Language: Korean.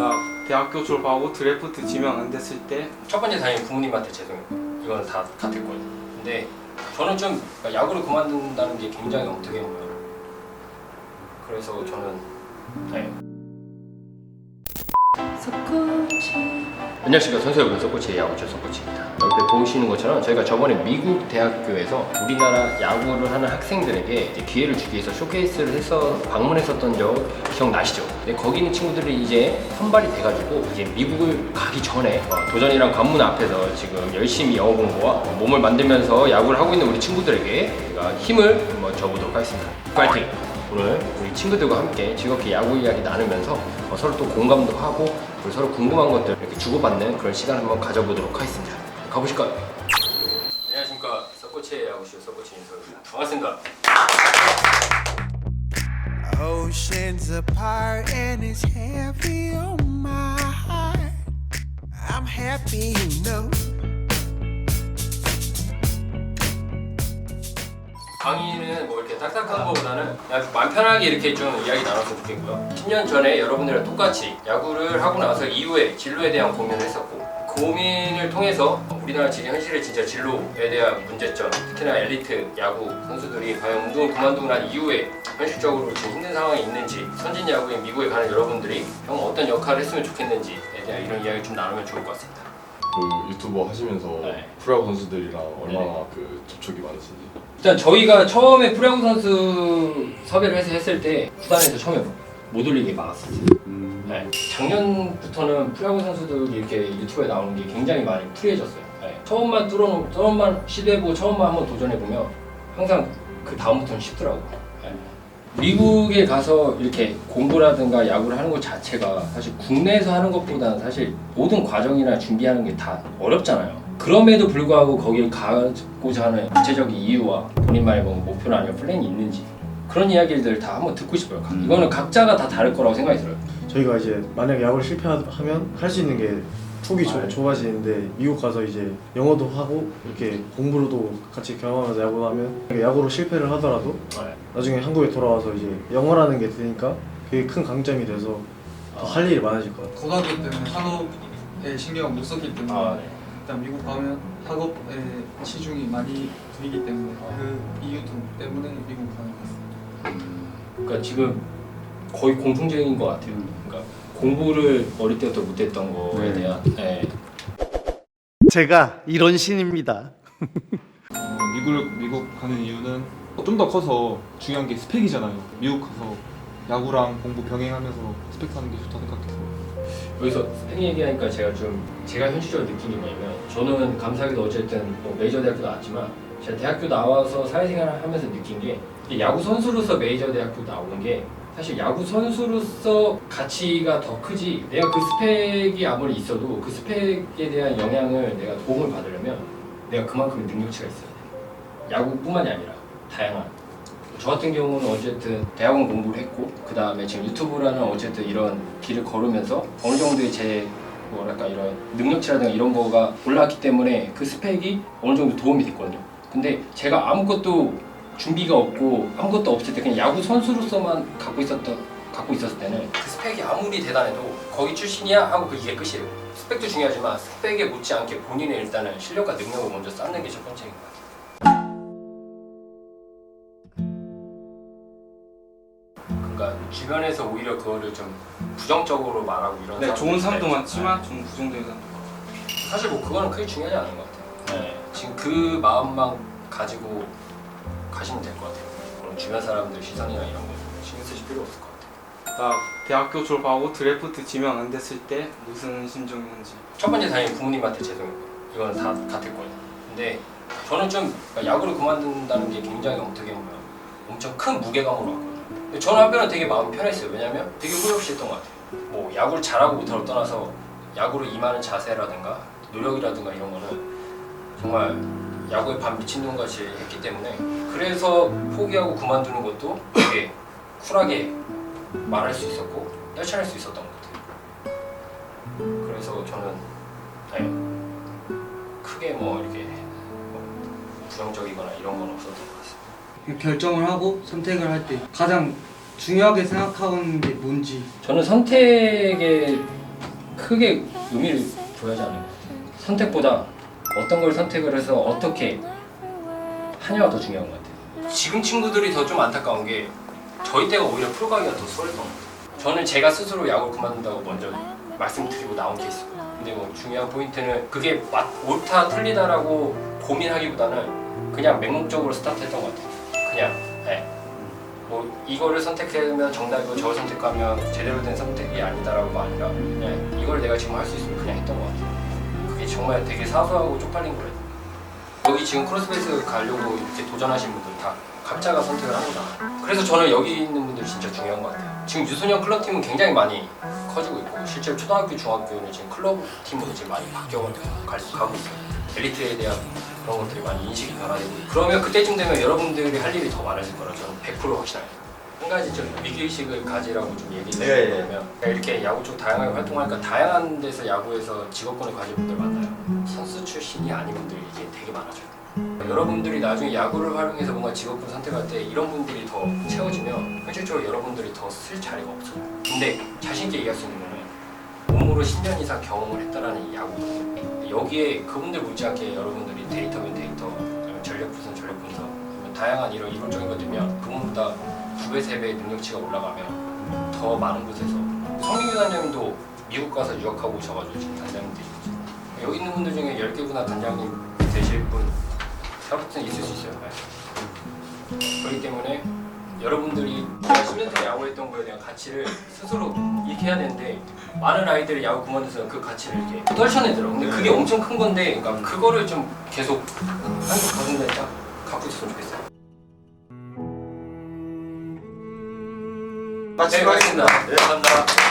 나 대학교 졸업하고 드래프트 지명 안 됐을 때 첫 번째 당연히 부모님한테 죄송해요. 이건 다 같을 거예요. 근데 저는 좀 야구를 그만둔다는 게 굉장히 어떻게 보면 그래서 저는 네. 안녕하십니까, 선수여러분. 서코치의 야구죠, 서코치입니다. 옆에 보시는 것처럼 저희가 저번에 미국 대학교에서 우리나라 야구를 하는 학생들에게 이제 기회를 주기 위해서 쇼케이스를 해서 방문했었던 적 기억나시죠? 근데 거기 있는 친구들이 이제 선발이 돼가지고 이제 미국을 가기 전에 도전이랑 관문 앞에서 지금 열심히 영어 공부와 몸을 만들면서 야구를 하고 있는 우리 친구들에게 제가 힘을 한번 줘보도록 하겠습니다. 파이팅! 오늘 우리 친구들과 함께 즐겁게 야구 이야기 나누면서 서로 또 공감도 하고 그리고 서로 궁금한 것들 이렇게 주고받는 그런 시간 한번 가져보도록 하겠습니다. 가보실까요? 안녕하십니까, 서코치의 야구쇼 서코치 인서입니다. 반갑습니다. Oceans apart and it's heavy on my heart. I'm happy, you know. 강의는 뭐 이렇게 딱딱한 거보다는 그냥 마음 편하게 이렇게 좀 이야기 나눴으면 좋겠고요. 10년 전에 여러분들이랑 똑같이 야구를 하고 나서 이후에 진로에 대한 고민을 했었고, 고민을 통해서 우리나라 지금 현실의 진짜 진로에 대한 문제점, 특히나 엘리트 야구 선수들이 과연 운동을 그만두고 난 이후에 현실적으로 지금 힘든 상황이 있는지, 선진 야구인 미국에 가는 여러분들이 형 어떤 역할을 했으면 좋겠는지에 대한 이런 이야기 좀 나누면 좋을 것 같습니다. 그 유튜버 하시면서 네. 프로야구 선수들이랑 얼마나 네. 그 접촉이 많으신지. 일단 저희가 처음에 프로야구 선수 섭외를 해서 했을 때 구단에서 처음에 못 올리게 막았었어요. 네. 작년부터는 프로야구 선수들이 이렇게 유튜브에 나오는 게 굉장히 많이 프리해졌어요. 네. 처음만 시도해보고 처음만 한번 도전해보면 항상 그 다음부터는 쉽더라고요. 네. 미국에 가서 이렇게 공부라든가 야구를 하는 것 자체가 사실 국내에서 하는 것보다는 사실 모든 과정이나 준비하는 게 다 어렵잖아요. 그럼에도 불구하고 거길 가고자 하는 구체적인 이유와 본인만의 뭐 목표나 아니면 플랜이 있는지 그런 이야기들 다 한번 듣고 싶어요. 이거는 각자가 다 다를 거라고 생각이 들어요. 저희가 이제 만약에 야구를 실패하면 할 수 있는 게 폭이 좁아지는데 미국 가서 이제 영어도 하고 이렇게 공부로도 같이 경험하면서 야구하면 야구로 실패를 하더라도 나중에 한국에 돌아와서 이제 영어라는 게 되니까 그게 큰 강점이 돼서 더 할 일이 많아질 것 같아요. 고등학교 때는 학업에 신경을 못 썼기 때문에 일단 미국 가면 학업에 치중이 많이 들기 때문에 그 이유 때문에 미국 가는 것 같습니다. 그러니까 지금 거의 공통적인 것 같아요. 그러니까 공부를 어릴 때부터 못했던 거에 대한 제가 이런 신입니다. 미국 가는 이유는 좀 더 커서 중요한 게 스펙이잖아요. 미국 가서 야구랑 공부 병행하면서 스펙 하는 게 좋다 생각해서. 여기서 스펙 얘기하니까 제가 현실적으로 느낀 게 뭐냐면, 저는 감사하게도 어쨌든 뭐 메이저 대학교 나왔지만 제가 대학교 나와서 사회생활을 하면서 느낀 게 야구 선수로서 메이저 대학교 나오는 게 사실 야구 선수로서 가치가 더 크지, 내가 그 스펙이 아무리 있어도 그 스펙에 대한 영향을 내가 도움을 받으려면 내가 그만큼의 능력치가 있어야 돼. 야구뿐만이 아니라 다양한. 저 같은 경우는 어쨌든 대학원 공부를 했고 그 다음에 지금 유튜브라는 어쨌든 이런 길을 걸으면서 어느 정도의 제 뭐랄까 이런 능력치라든가 이런 거가 올라왔기 때문에 그 스펙이 어느 정도 도움이 됐거든요. 근데 제가 아무것도 준비가 없고 아무것도 없을 때 그냥 야구 선수로서만 갖고 있었을 때는 그 스펙이 아무리 대단해도 거기 출신이야 하고 이게 끝이에요. 스펙도 중요하지만 스펙에 못지않게 본인의 일단은 실력과 능력을 먼저 쌓는 게 첫 번째인 것 같아요. 그러니까 주변에서 오히려 그거를 좀 부정적으로 말하고 이런 네, 좋은 사람도 있어요. 많지만 좀 부정적인 사람도 많고. 사실 뭐 그거는 크게 중요하지 않은 것 같아요. 네. 지금 그 마음만 가지고 가시면 될 것 같아요. 그럼 주변 사람들 시선이나 이런 거 신경 쓰실 필요 없을 것 같아요. 나 대학교 졸업하고 드래프트 지명 안 됐을 때 무슨 심정이었는지. 첫 번째 당연히 부모님한테 죄송해요. 이건 다 같을 거예요. 근데 저는 좀 야구를 그만둔다는 게 굉장히 어떻게 보면 엄청 큰 무게감으로 왔거든요. 근데 저는 한편은 되게 마음이 편했어요. 왜냐면 되게 후회 없이 했던 것 같아요. 뭐 야구를 잘하고 못하고 떠나서 야구로 임하는 자세라든가 노력이라든가 이런 거는 정말 야구에 반 미친놈같이 했기 때문에, 그래서 포기하고 그만두는 것도 되게 쿨하게 말할 수 있었고 떨쳐낼 수 있었던 것 같아요. 그래서 저는 크게 뭐 이렇게 부정적이거나 이런 건 없었던 것 같습니다. 결정을 하고 선택을 할 때 가장 중요하게 생각하는 게 뭔지. 저는 선택에 크게 의미를 부여하지 않는 것 같아요. 선택보다 어떤 걸 선택을 해서 어떻게 하냐가 더 중요한 것 같아요. 지금 친구들이 더 좀 안타까운 게 저희 때가 오히려 프로 가기가 더 수월했던 것 같아요. 저는 제가 스스로 야구를 그만둔다고 먼저 말씀드리고 나온 케이스고요. 근데 뭐 중요한 포인트는 그게 옳다 틀리다라고 고민하기보다는 그냥 맹목적으로 스타트했던 것 같아요. 그냥 뭐 이거를 선택하면 정답이고 저걸 선택하면 제대로 된 선택이 아니다라고가 아니라 그냥 이걸 내가 지금 할 수 있으면 그냥 했던 것 같아요. 그게 정말 되게 사소하고 쪽팔린 거예요. 여기 지금 크로스베이스 가려고 이렇게 도전하신 분들 다 각자가 선택을 한 거잖아요. 그래서 저는 여기 있는 분들 진짜 중요한 것 같아요. 지금 유소년 클럽팀은 굉장히 많이 커지고 있고 실제로 초등학교, 중학교는 지금 클럽팀으로 지금 많이 바뀌어가고 있어요. 엘리트에 대한 그런 것들이 많이 인식이 변화되고 그러면 그때쯤 되면 여러분들이 할 일이 더 많아질 거라 저는 100% 확신합니다. 한 가지 좀 위기의식을 가지라고 좀 얘기를 해보면 이렇게 야구 쪽 다양하게 활동하니까 다양한 데서 야구에서 직업군을 가진 분들 만나요. 선수 출신이 아닌 분들이 이제 되게 많아져요. 여러분들이 나중에 야구를 활용해서 뭔가 직업군 선택할 때 이런 분들이 더 채워지면 현실적으로 여러분들이 더 쓸 자리가 없어요. 근데 자신 있게 얘기할 수 있는 거는 몸으로 10년 이상 경험을 했다라는 이 야구거든요. 여기에 그분들 못지않게 여러분들이 데이터면 데이터, 전력분석, 다양한 이런 이론적인 것들이면 그분보다 2배, 3배 능력치가 올라가면 더 많은 곳에서 성민규 단장님도 미국 가서 유학하고 오셔가지고 지금 단장님들이거든요. 여기 있는 분들 중에 10개구나 단장님 되실 분 제가 볼 때는 있을 수 있어요. 그렇기 때문에 여러분들이 10년 동안 야구했던 거에 대한 가치를 스스로 이렇게 해야 되는데 많은 아이들이 야구 그만둬서 그 가치를 이렇게 떨쳐내더라고요. 근데 그게 엄청 큰 건데 그러니까 그거를 좀 계속 한국 가슴에다 갖고 있었으면 좋겠어요. 네, 알겠습니다. 네, 감사합니다.